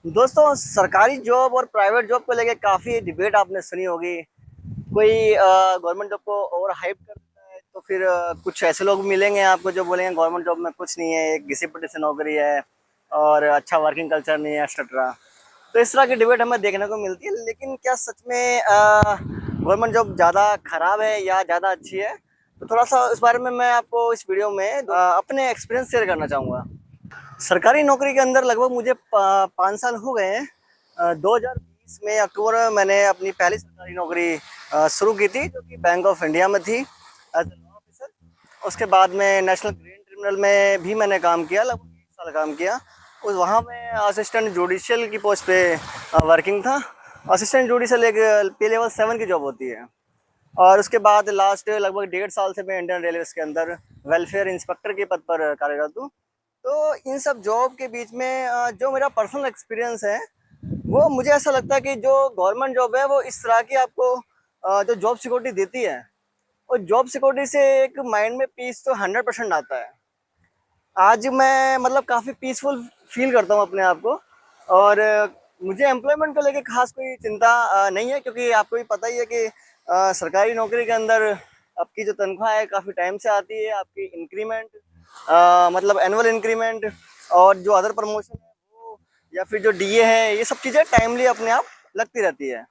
दोस्तों, सरकारी जॉब और प्राइवेट जॉब को लेके काफ़ी डिबेट आपने सुनी होगी। कोई गवर्नमेंट जॉब को ओवर हाइप कर देता है, तो फिर कुछ ऐसे लोग मिलेंगे आपको जो बोलेंगे गवर्नमेंट जॉब में कुछ नहीं है, एक घिसी-पिटी सी नौकरी है और अच्छा वर्किंग कल्चर नहीं है, एक्सेट्रा। तो इस तरह की डिबेट हमें देखने को मिलती है, लेकिन क्या सच में गवर्नमेंट जॉब ज़्यादा खराब है या ज़्यादा अच्छी है? तो थोड़ा-सा इस बारे में मैं आपको इस वीडियो में अपने एक्सपीरियंस शेयर करना चाहूँगा। सरकारी नौकरी के अंदर लगभग मुझे 5 साल हो गए हैं। 2020 में अक्टूबर में मैंने अपनी पहली सरकारी नौकरी शुरू की थी, जो कि बैंक ऑफ इंडिया में थी एज़ अ लॉ ऑफिसर। उसके बाद में नेशनल ग्रीन ट्रिब्यूनल में भी मैंने काम किया, लगभग 1 साल काम किया। उस वहाँ मैं असिस्टेंट जुडिशियल की पोस्ट पे वर्किंग था। असिस्टेंट जुडिशियल एक पे लेवल 7 की जॉब होती है। और उसके बाद लास्ट लगभग 1.5 साल से मैं इंडियन रेलवेज़ के अंदर वेलफेयर इंस्पेक्टर के पद पर कार्यरत हूँ। तो इन सब जॉब के बीच में जो मेरा पर्सनल एक्सपीरियंस है, वो मुझे ऐसा लगता है कि जो गवर्नमेंट जॉब है वो इस तरह की आपको जो जॉब सिक्योरिटी देती है, और जॉब सिक्योरिटी से एक माइंड में पीस तो 100% आता है। आज मैं मतलब काफ़ी पीसफुल फील करता हूँ अपने आप को। और मुझे एम्प्लॉयमेंट को लेके खास कोई चिंता नहीं है, क्योंकि आपको भी पता ही है कि सरकारी नौकरी के अंदर आपकी जो तनख्वाह है काफ़ी टाइम से आती है। आपकी इंक्रीमेंट मतलब एनुअल इंक्रीमेंट और जो अदर प्रमोशन है वो, या फिर जो डीए है, ये सब चीज़ें टाइमली अपने आप लगती रहती है।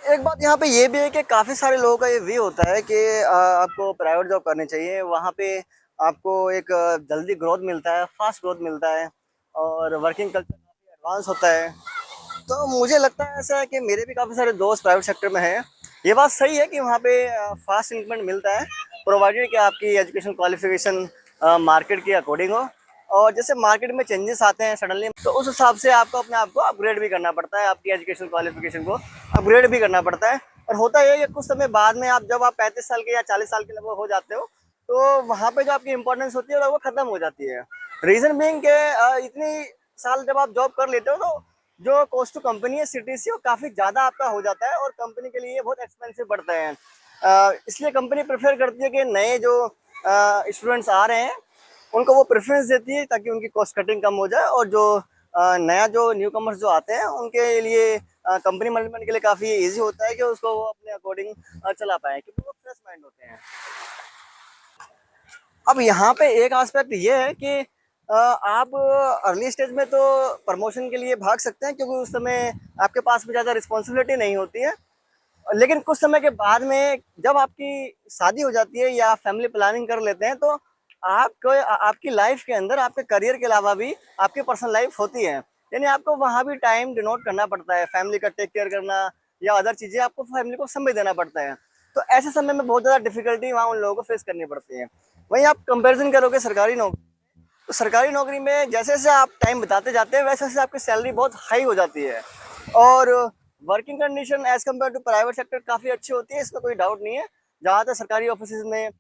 एक बात यहाँ पे ये भी है कि काफ़ी सारे लोगों का ये व्यू होता है कि आपको प्राइवेट जॉब करनी चाहिए, वहाँ पे आपको एक जल्दी ग्रोथ मिलता है, फास्ट ग्रोथ मिलता है और वर्किंग कल्चर काफ़ी एडवांस होता है। तो मुझे लगता है ऐसा है कि मेरे भी काफ़ी सारे दोस्त प्राइवेट सेक्टर में हैं। ये बात सही है कि वहाँ पे फास्ट इंक्रीमेंट मिलता है, प्रोवाइडेड कि आपकी एजुकेशन क्वालिफिकेशन मार्केट के अकॉर्डिंग हो। और जैसे मार्केट में चेंजेस आते हैं सडनली, तो उस हिसाब से आपको अपने आप को अपग्रेड भी करना पड़ता है, आपकी एजुकेशन क्वालिफिकेशन को अपग्रेड भी करना पड़ता है। और होता ये है कि कुछ समय बाद में आप जब आप 35 साल के या 40 साल के लगभग हो जाते हो, तो वहाँ पे जो आपकी इंपॉर्टेंस होती है वो ख़त्म हो जाती है। रीज़न बीइंग के इतनी साल जब आप जॉब कर लेते हो, तो जो कॉस्ट टू कंपनी है, सीटीसी, वो काफ़ी ज़्यादा आपका हो जाता है और कंपनी के लिए बहुत एक्सपेंसिव पड़ता है। इसलिए कंपनी प्रेफर करती है कि नए जो स्टूडेंट्स आ रहे हैं उनको वो प्रेफरेंस देती है, ताकि उनकी कॉस्ट कटिंग कम हो जाए। और जो नया जो न्यू कमर्स जो आते हैं उनके लिए कंपनी मैनेजमेंट के लिए काफ़ी ईजी होता है कि उसको वो अपने अकॉर्डिंग चला पाएँ, क्योंकि वो फ्रेश माइंड होते हैं। अब यहाँ पे एक एस्पेक्ट ये है कि आप अर्ली स्टेज में तो प्रमोशन के लिए भाग सकते हैं, क्योंकि उस समय आपके पास भी ज़्यादा रिस्पॉन्सिबिलिटी नहीं होती है। लेकिन कुछ समय के बाद में जब आपकी शादी हो जाती है या फैमिली प्लानिंग कर लेते हैं, तो आपको आपकी लाइफ के अंदर आपके करियर के अलावा भी आपकी पर्सनल लाइफ होती है। यानी आपको वहाँ भी टाइम डिनोट करना पड़ता है, फैमिली का टेक केयर करना या अदर चीज़ें, आपको फैमिली को समय देना पड़ता है। तो ऐसे समय में बहुत ज़्यादा डिफिकल्टी वहाँ उन लोगों को फेस करनी पड़ती है। वहीं आप कंपेरिजन करोगे सरकारी नौकरी, तो सरकारी नौकरी में जैसे जैसे आप टाइम बिताते जाते हैं, वैसे वैसे आपकी सैलरी बहुत हाई हो जाती है। और working condition as compare to private sector काफ़ी अच्छी होती है, इसमें कोई डाउट नहीं है। जहाँ तक सरकारी ऑफिस में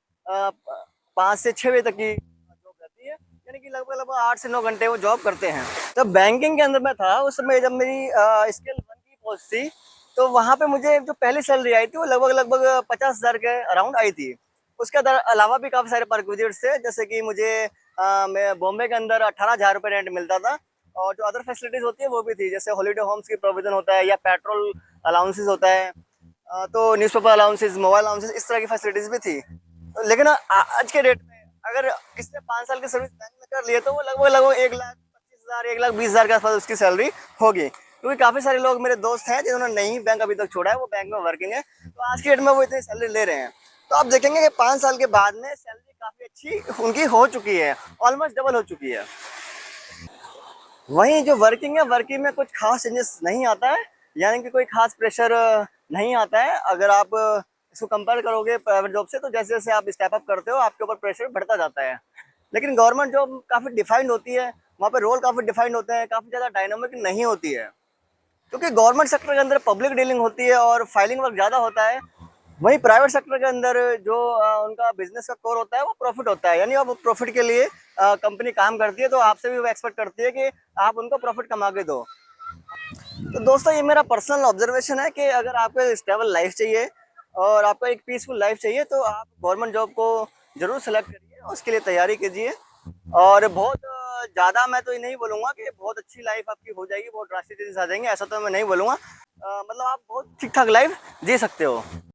5 से 6 बजे तक की जॉब रहती है, यानी कि लगभग लगभग 8 से 9 घंटे वो जॉब करते हैं। जब बैंकिंग के अंदर मैं था, उस समय जब मेरी स्केल 1 की पोस्ट थी, तो वहाँ पे मुझे जो पहली सैलरी आई थी वो लगभग लगभग 50,000 के अराउंड आई थी। उसके अलावा भी काफ़ी सारे परक्विजिट्स थे, जैसे कि मुझे मैं बॉम्बे के अंदर 18,000 रुपये रेंट मिलता था। और जो अदर फैसिलिटीज़ होती है वो भी थी, जैसे हॉलिडे होम्स की प्रोविज़न होता है या पेट्रोल अलाउंसेस होता है। तो न्यूज़पेपर अलाउंसेस, मोबाइल अलाउंसेस, इस तरह की फैसिलिटीज़ भी थी। लेकिन आज के डेट में अगर किसी ने 5 साल की सर्विस बैंक में कर ली है, तो वो लगभग लगभग 1,25,000, 1,20,000 के आसपास उसकी सैलरी होगी। क्योंकि काफ़ी सारे लोग मेरे दोस्त हैं जिन्होंने नहीं बैंक अभी तक छोड़ा है, वो बैंक में वर्किंग है, तो आज की डेट में वो इतनी सैलरी ले रहे हैं। तो आप देखेंगे कि 5 साल के बाद में सैलरी काफ़ी अच्छी उनकी हो चुकी है, ऑलमोस्ट डबल हो चुकी है। वहीं जो वर्किंग है, वर्किंग में कुछ खास चेंजेस नहीं आता है, यानी कि कोई खास प्रेशर नहीं आता है। अगर आप इसको कंपेयर करोगे प्राइवेट जॉब से, तो जैसे जैसे आप स्टेप अप करते हो आपके ऊपर प्रेशर बढ़ता जाता है। लेकिन गवर्नमेंट जॉब काफ़ी डिफाइंड होती है, वहाँ पे रोल काफ़ी डिफाइंड होते हैं, काफ़ी ज़्यादा डायनामिक नहीं होती है, क्योंकि गवर्नमेंट सेक्टर के अंदर पब्लिक डीलिंग होती है और फाइलिंग वर्क ज़्यादा होता है। वहीं प्राइवेट सेक्टर के अंदर जो उनका बिजनेस का कोर होता है वो प्रॉफिट होता है, यानी अब प्रॉफिट के लिए कंपनी काम करती है, तो आपसे भी वो एक्सपेक्ट करती है कि आप उनको प्रॉफिट कमा के दो। तो दोस्तों, ये मेरा पर्सनल ऑब्जर्वेशन है कि अगर आपको स्टेबल लाइफ चाहिए और आपको एक पीसफुल लाइफ चाहिए, तो आप गवर्नमेंट जॉब को ज़रूर सेलेक्ट करिए, उसके लिए तैयारी कीजिए। और बहुत ज़्यादा मैं तो ये नहीं बोलूँगा कि बहुत अच्छी लाइफ आपकी हो जाएगी, बहुत ड्रास्टिक चेंजेस आ जाएंगे, ऐसा तो मैं नहीं बोलूँगा। मतलब आप बहुत ठीक ठाक लाइफ जी सकते हो।